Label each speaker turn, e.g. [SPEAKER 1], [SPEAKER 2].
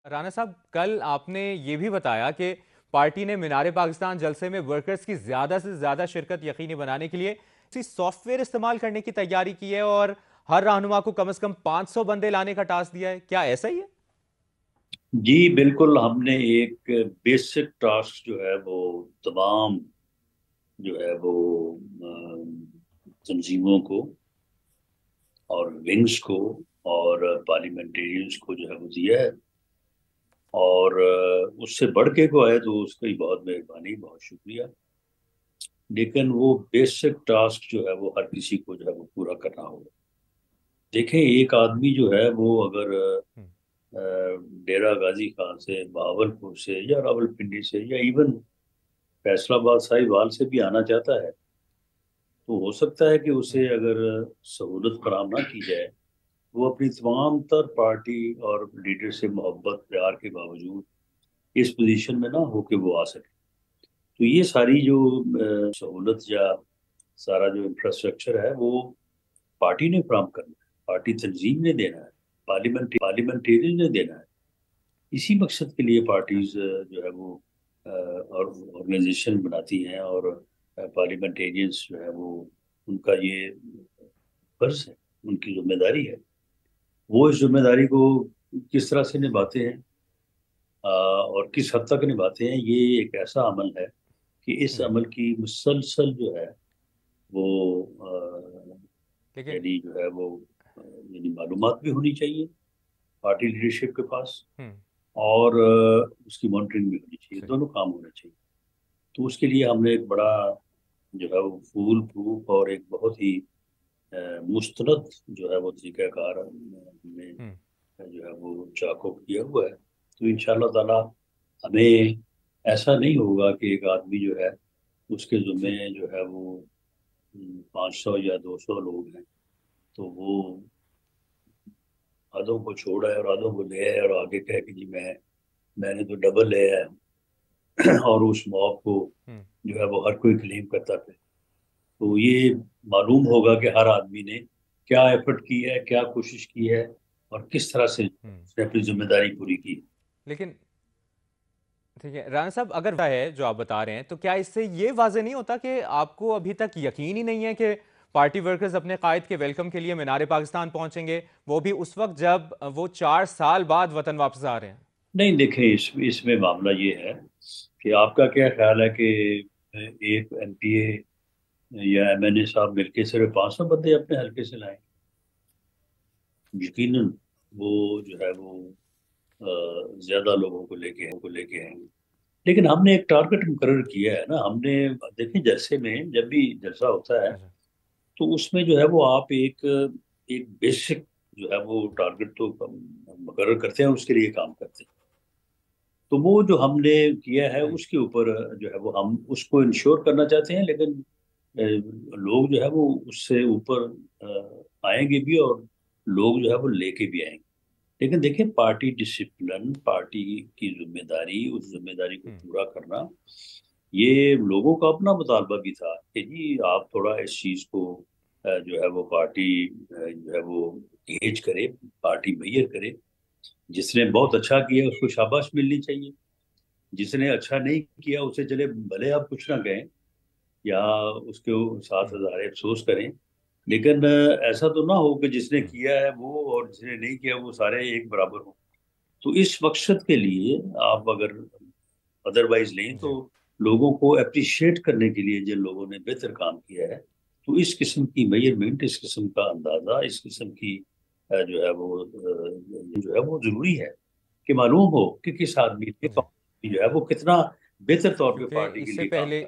[SPEAKER 1] رانا صاحب، کل آپ نے یہ بھی بتایا کہ پارٹی نے مینار پاکستان جلسے میں ورکرز کی زیادہ سے زیادہ شرکت یقینی بنانے کے لیے اسی سافٹ ویئر استعمال کرنے کی تیاری کی ہے اور ہر رہنما کو کم از کم 500 بندے لانے کا ٹاسک دیا ہے. کیا ایسا ہی ہے؟
[SPEAKER 2] جی بالکل، ہم نے ایک بیسک ٹاسک جو ہے وہ تمام جو ہے وہ تنظیموں کو اور ونگز کو اور پارلیمنٹیرینز کو جو ہے وہ دیا ہے، اور اس سے بڑھ کے کو آئے تو اس کی بہت مہربانی، بہت شکریہ. لیکن وہ بیسک ٹاسک جو ہے وہ ہر کسی کو جو ہے وہ پورا کرنا ہوگا. دیکھیں، ایک آدمی جو ہے وہ اگر
[SPEAKER 1] ہم،
[SPEAKER 2] ڈیرہ غازی خان سے، بہاولپور سے یا راولپنڈی سے یا ایون فیصل آباد ساہیوال سے بھی آنا چاہتا ہے تو ہو سکتا ہے کہ اسے
[SPEAKER 1] ہم،
[SPEAKER 2] اگر سہولت فراہم نہ کی جائے، وہ اپنی تمام تر پارٹی اور لیڈر سے محبت پیار کے باوجود اس پوزیشن میں نہ ہو کہ وہ آ سکے. تو یہ ساری جو سہولت یا سارا جو انفراسٹرکچر ہے وہ پارٹی نے فراہم کرنا ہے، پارٹی تنظیم نے دینا ہے، پارلیمنٹیرین نے دینا ہے. اسی مقصد کے لیے پارٹیز جو ہے وہ اور آرگنائزیشن بناتی ہیں، اور پارلیمنٹیرینز جو ہے وہ ان کا یہ فرض ہے، ان کی ذمہ داری ہے. وہ اس ذمہ داری کو کس طرح سے نبھاتے ہیں اور کس حد تک نبھاتے ہیں، یہ ایک ایسا عمل ہے کہ اس
[SPEAKER 1] ہم.
[SPEAKER 2] عمل کی مسلسل جو ہے وہ
[SPEAKER 1] لیکن
[SPEAKER 2] یعنی جو ہے وہ یعنی معلومات بھی ہونی چاہیے پارٹی لیڈرشپ کے پاس،
[SPEAKER 1] ہم،
[SPEAKER 2] اور اس کی مانیٹرنگ بھی ہونی چاہیے،
[SPEAKER 1] صحیح.
[SPEAKER 2] دونوں کام ہونے چاہیے. تو اس کے لیے ہم نے ایک بڑا جو ہے وہ فول پروف اور ایک بہت ہی مستند جو ہے وہ طریقہ کار ہم نے
[SPEAKER 1] ہم،
[SPEAKER 2] جو ہے وہ چاکو کیا ہوا ہے. تو ان شاء اللہ تعالیٰ ہمیں ایسا نہیں ہوگا کہ ایک آدمی جو ہے اس کے ذمے
[SPEAKER 1] ٹھیک.
[SPEAKER 2] جو ہے وہ 500 یا 200 لوگ ہیں، تو وہ آدھوں کو چھوڑا ہے اور آدھوں کو لے آئے اور آگے کہے کہ جی میں نے تو ڈبل لے آیا ہوں اور اس مواب کو
[SPEAKER 1] ہم.
[SPEAKER 2] جو ہے وہ ہر کوئی کلیم کرتا پھر. تو یہ معلوم ہوگا کہ ہر آدمی نے کیا ایفرٹ کی ہے، کیا کوشش کی ہے، اور کس طرح سے
[SPEAKER 1] ہم.
[SPEAKER 2] اس نے اپنی ذمہ داری پوری کی.
[SPEAKER 1] لیکن ٹھیک ہے رانا صاحب، اگر ہے جو آپ بتا رہے ہیں تو کیا اس سے یہ واضح نہیں ہوتا کہ آپ کو ابھی تک یقین ہی نہیں ہے کہ پارٹی ورکرز اپنے قائد کے ویلکم کے لیے مینار پاکستان پہنچیں گے، وہ بھی اس وقت جب وہ 4 سال بعد وطن واپس آ رہے ہیں؟
[SPEAKER 2] نہیں دیکھیں، اس میں معاملہ یہ ہے کہ آپ کا کیا خیال ہے کہ ایک ایم پی اے یا ایم این اے صاحب مل کے صرف 500 بندے اپنے حلقے سے لائیں؟ یقیناً وہ جو ہے وہ زیادہ لوگوں کو لے کے آئیں گے. لیکن ہم نے ایک ٹارگٹ مقرر کیا ہے نا. ہم نے دیکھیں، جلسے میں جب بھی جلسہ ہوتا ہے
[SPEAKER 1] اچھا.
[SPEAKER 2] تو اس میں جو ہے وہ آپ ایک بیسک جو ہے وہ ٹارگٹ تو مقرر کرتے ہیں، اس کے لیے کام کرتے ہیں. تو وہ جو ہم نے کیا ہے
[SPEAKER 1] ہم.
[SPEAKER 2] اس کے اوپر جو ہے وہ ہم اس کو انشور کرنا چاہتے ہیں. لیکن لوگ جو ہے وہ اس سے اوپر آئیں گے بھی، اور لوگ جو ہے وہ لے کے بھی آئیں گے. لیکن دیکھیں، پارٹی ڈسپلن، پارٹی کی ذمہ داری، اس ذمہ داری کو
[SPEAKER 1] ہم.
[SPEAKER 2] پورا کرنا، یہ لوگوں کا اپنا مطالبہ بھی تھا کہ جی آپ تھوڑا اس چیز کو جو ہے وہ پارٹی جو ہے وہ گیج کرے، پارٹی میئر کرے. جس نے بہت
[SPEAKER 1] ہم.
[SPEAKER 2] اچھا کیا اس کو شاباش ملنی چاہیے، جس نے اچھا نہیں کیا اسے چلے بھلے آپ کچھ نہ کہیں یا اس کے ساتھ
[SPEAKER 1] ہم.
[SPEAKER 2] ہزار افسوس کریں. لیکن ایسا تو نہ ہو کہ جس نے
[SPEAKER 1] ہم.
[SPEAKER 2] کیا ہے وہ اور جس نے نہیں کیا وہ سارے ایک برابر ہوں. تو اس مقصد کے لیے آپ اگر ادروائز لیں تو
[SPEAKER 1] جی.
[SPEAKER 2] لوگوں کو اپریشیٹ کرنے کے لیے جن لوگوں نے بہتر کام کیا ہے، تو اس قسم کی میجرمنٹ، اس قسم کا اندازہ، اس قسم کی جو ہے وہ جو ہے وہ ضروری ہے کہ معلوم ہو کہ کس آدمی نے
[SPEAKER 1] جی.
[SPEAKER 2] جو ہے وہ کتنا بہتر طور پہ
[SPEAKER 1] کیونکہ
[SPEAKER 2] پارٹی کے
[SPEAKER 1] اس سے
[SPEAKER 2] لیے کام
[SPEAKER 1] پہلے
[SPEAKER 2] کر.